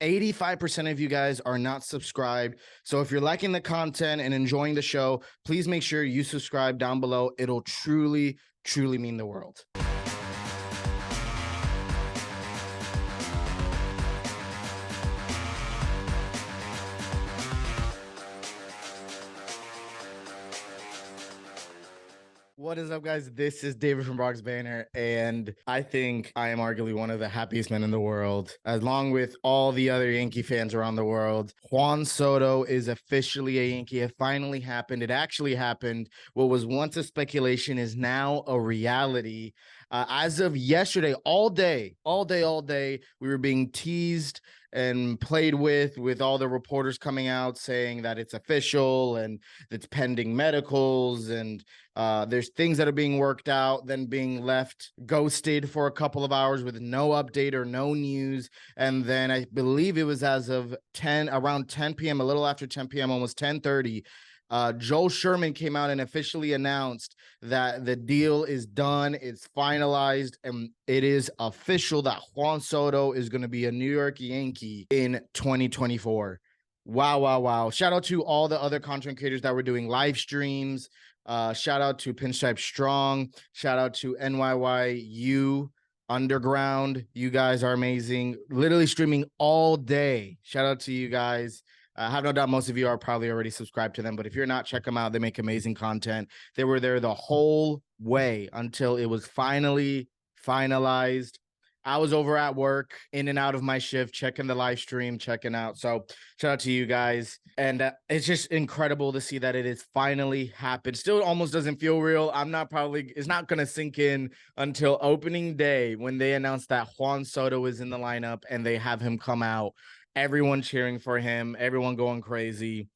85% of you guys are not subscribed. So if you're liking the content and enjoying the show, please make sure you subscribe down below. It'll truly, truly mean the world. What is up, guys? This is David from Bronx Banter, and I think I am arguably one of the happiest men in the world, along with all the other Yankee fans around the world. Juan Soto is officially a Yankee. It finally happened. It actually happened. What was once a speculation is now a reality. As of yesterday, all day, we were being teased and played with all the reporters coming out saying that it's official and it's pending medicals and there's things that are being worked out, then being left ghosted for a couple of hours with no update or no news. And then I believe it was as of around 10 p.m., a little after 10 p.m., almost 10:30, Joel Sherman came out and officially announced that the deal is done, it's finalized, and it is official that Juan Soto is going to be a New York Yankee in 2024. Wow. Shout out to all the other content creators that were doing live streams. Shout out to Pinstripe Strong. Shout out to NYYU Underground. You guys are amazing. Literally streaming all day. Shout out to you guys. I have no doubt most of you are probably already subscribed to them, but if you're not, check them out. They make amazing content. They were there the whole way until it was finally finalized. I was over at work, in and out of my shift, checking the live stream, checking out. So shout out to you guys. And it's just incredible to see that it has finally happened. Still almost doesn't feel real. It's not going to sink in until opening day when they announce that Juan Soto is in the lineup and they have him come out. Everyone cheering for him, everyone going crazy.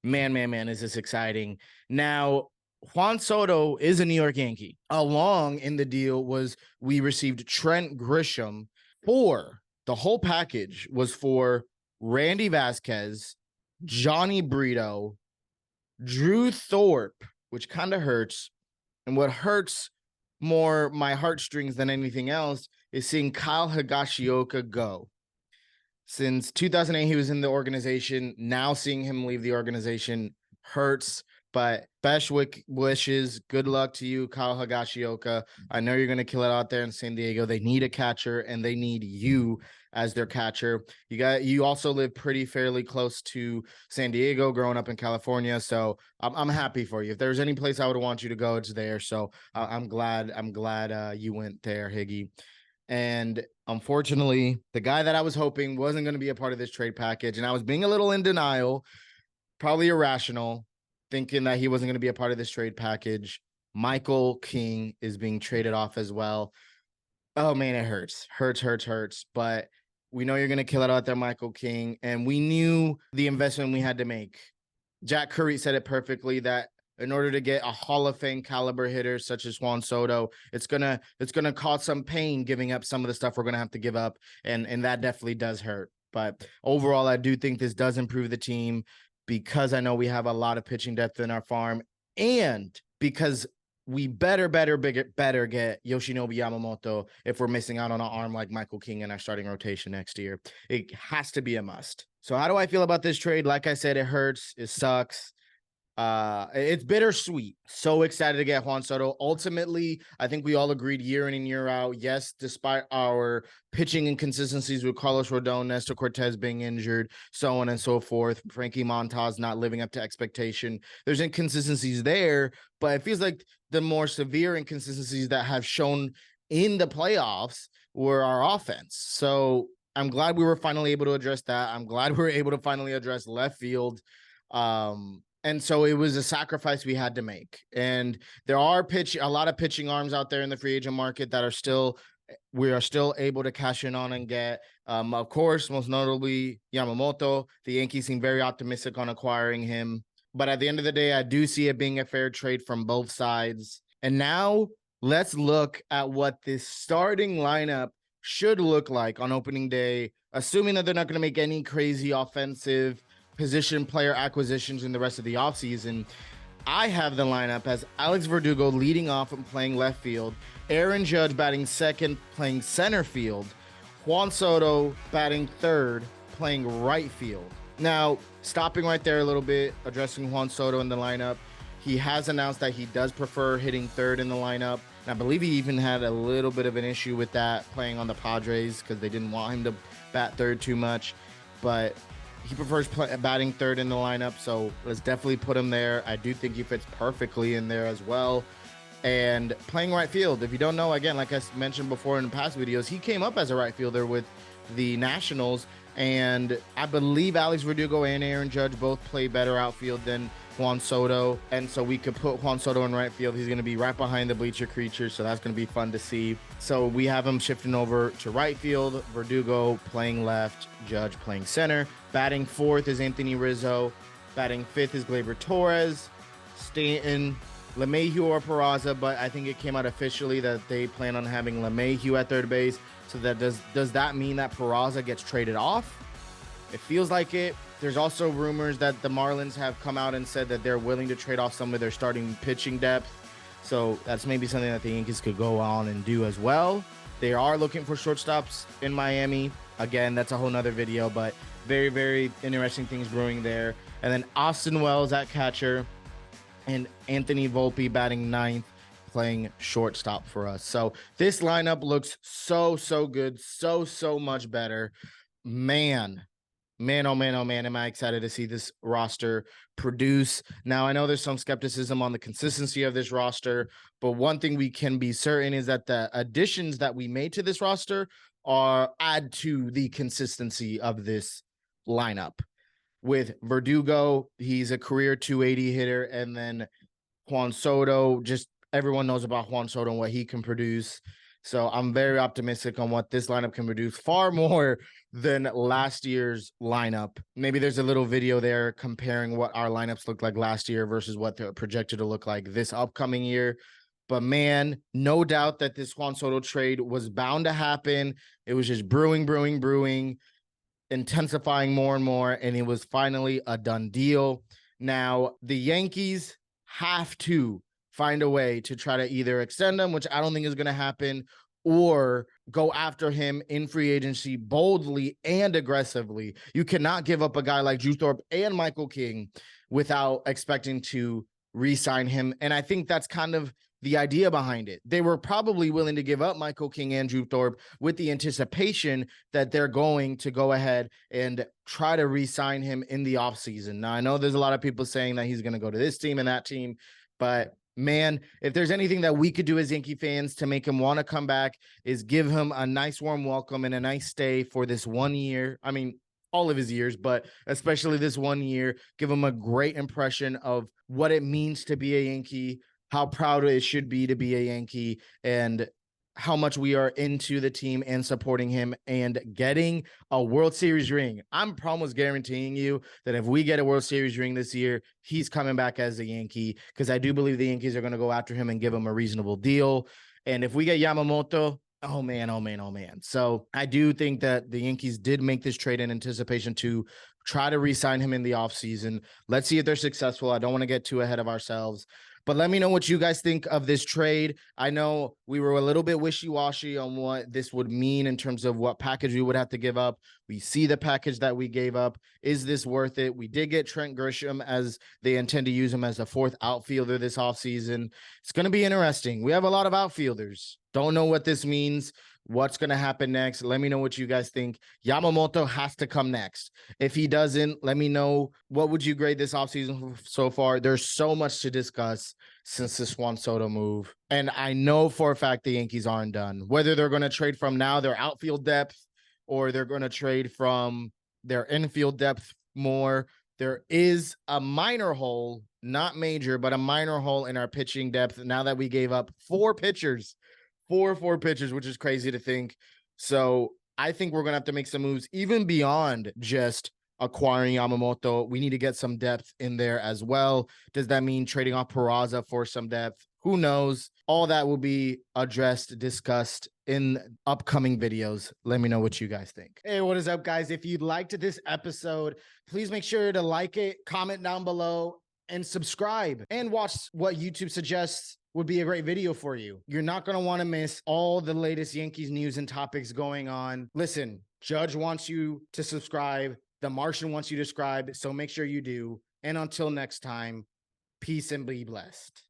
Man, is this exciting. Now, Juan Soto is a New York Yankee. Along in the deal was we received Trent Grisham. For the whole package was for Randy Vasquez, Johnny Brito, Drew Thorpe, which kind of hurts. And what hurts more my heartstrings than anything else is seeing Kyle Higashioka go. Since 2008, he was in the organization. Now seeing him leave the organization hurts, but best wishes. Good luck to you, Kyle Higashioka. I know you're going to kill it out there in San Diego. They need a catcher, and they need you as their catcher. You also live fairly close to San Diego, growing up in California, so I'm happy for you. If there's any place I would want you to go, it's there. So I'm glad you went there, Higgy. And unfortunately, the guy that I was hoping wasn't going to be a part of this trade package, and I was being a little in denial, probably irrational, thinking that he wasn't going to be a part of this trade package. Michael King is being traded off as well. Oh, man, it hurts. Hurts. But we know you're going to kill it out there, Michael King. And we knew the investment we had to make. Jack Curry said it perfectly that in order to get a Hall of Fame caliber hitter such as Juan Soto, it's gonna cause some pain giving up some of the stuff we're gonna have to give up, and that definitely does hurt. But overall, I do think this does improve the team because I know we have a lot of pitching depth in our farm, and because we better get Yoshinobu Yamamoto if we're missing out on an arm like Michael King in our starting rotation next year. It has to be a must. So how do I feel about this trade? Like I said, it hurts. It sucks. It's bittersweet. So excited to get Juan Soto. Ultimately, I think we all agreed year in and year out, yes, despite our pitching inconsistencies with Carlos Rodon, Nestor Cortez being injured, so on and so forth, Frankie Montas not living up to expectation, there's inconsistencies there, but it feels like the more severe inconsistencies that have shown in the playoffs were our offense. So I'm glad we were finally able to address that. I'm glad we were able to finally address left field. And so it was a sacrifice we had to make. And there are a lot of pitching arms out there in the free agent market that we are still able to cash in on and get. Of course, most notably Yamamoto. The Yankees seem very optimistic on acquiring him. But at the end of the day, I do see it being a fair trade from both sides. And now let's look at what this starting lineup should look like on opening day, assuming that they're not going to make any crazy offensive position player acquisitions in the rest of the offseason. I have the lineup as Alex Verdugo leading off and playing left field, Aaron Judge batting second, playing center field, Juan Soto batting third, playing right field. Now, stopping right there a little bit, addressing Juan Soto in the lineup, he has announced that he does prefer hitting third in the lineup. And I believe he even had a little bit of an issue with that playing on the Padres because they didn't want him to bat third too much. But he prefers batting third in the lineup, so let's definitely put him there. I do think he fits perfectly in there as well. And playing right field, if you don't know, again, like I mentioned before in past videos, he came up as a right fielder with the Nationals, and I believe Alex Verdugo and Aaron Judge both play better outfield than Juan Soto, and so we could put Juan Soto in right field. He's going to be right behind the bleacher creature, so that's going to be fun to see. So we have him shifting over to right field, Verdugo playing left, Judge playing center. Batting fourth is Anthony Rizzo. Batting fifth is Gleyber Torres. Stanton, LeMahieu or Peraza, but I think it came out officially that they plan on having LeMahieu at third base. So that does that mean that Peraza gets traded off? It feels like it. There's also rumors that the Marlins have come out and said that they're willing to trade off some of their starting pitching depth. So that's maybe something that the Yankees could go on and do as well. They are looking for shortstops in Miami. Again, that's a whole nother video, but very, very interesting things brewing there. And then Austin Wells at catcher and Anthony Volpe batting ninth, playing shortstop for us. So this lineup looks so good, so much better. Man, oh man, am I excited to see this roster produce. Now, I know there's some skepticism on the consistency of this roster, but one thing we can be certain is that the additions that we made to this roster add to the consistency of this lineup. With Verdugo, he's a career 280 hitter, and then Juan Soto, just everyone knows about Juan Soto and what he can produce. So I'm very optimistic on what this lineup can produce, far more than last year's lineup. Maybe there's a little video there comparing what our lineups looked like last year versus what they're projected to look like this upcoming year. But man, no doubt that this Juan Soto trade was bound to happen. It was just brewing, intensifying more and more, and it was finally a done deal. Now, the Yankees have to find a way to try to either extend him, which I don't think is going to happen, or go after him in free agency boldly and aggressively. You cannot give up a guy like Drew Thorpe and Michael King without expecting to re-sign him. And I think that's kind of the idea behind it. They were probably willing to give up Michael King and Drew Thorpe with the anticipation that they're going to go ahead and try to re-sign him in the offseason. Now, I know there's a lot of people saying that he's going to go to this team and that team, but man, if there's anything that we could do as Yankee fans to make him want to come back is give him a nice warm welcome and a nice stay for this 1 year. I mean, all of his years, but especially this 1 year, give him a great impression of what it means to be a Yankee, how proud it should be to be a Yankee, and how much we are into the team and supporting him and getting a World Series ring. I'm almost guaranteeing you that if we get a World Series ring this year, he's coming back as a Yankee, because I do believe the Yankees are going to go after him and give him a reasonable deal. And if we get Yamamoto, oh man. So I do think that the Yankees did make this trade in anticipation to try to re-sign him in the offseason. Let's see if they're successful. I don't want to get too ahead of ourselves. But let me know what you guys think of this trade. I know we were a little bit wishy-washy on what this would mean in terms of what package we would have to give up. We see the package that we gave up. Is this worth it? We did get Trent Grisham, as they intend to use him as a fourth outfielder this offseason. It's going to be interesting. We have a lot of outfielders. Don't know what this means. What's going to happen next? Let me know what you guys think. Yamamoto has to come next. If he doesn't, let me know, what would you grade this offseason so far? There's so much to discuss since this Juan Soto move. And I know for a fact the Yankees aren't done. Whether they're going to trade from now their outfield depth, or they're going to trade from their infield depth more, there is a minor hole, not major, but a minor hole in our pitching depth now that we gave up four pitchers, which is crazy to think. So I think we're going to have to make some moves even beyond just acquiring Yamamoto. We need to get some depth in there as well. Does that mean trading off Peraza for some depth? Who knows? All that will be addressed, discussed in upcoming videos. Let me know what you guys think. Hey, what is up, guys? If you liked this episode, please make sure to like it, comment down below, and subscribe, and watch what YouTube suggests would be a great video for you. You're not going to want to miss all the latest Yankees news and topics going on. Listen, Judge wants you to subscribe. The Martian wants you to subscribe. So make sure you do. And until next time, peace and be blessed.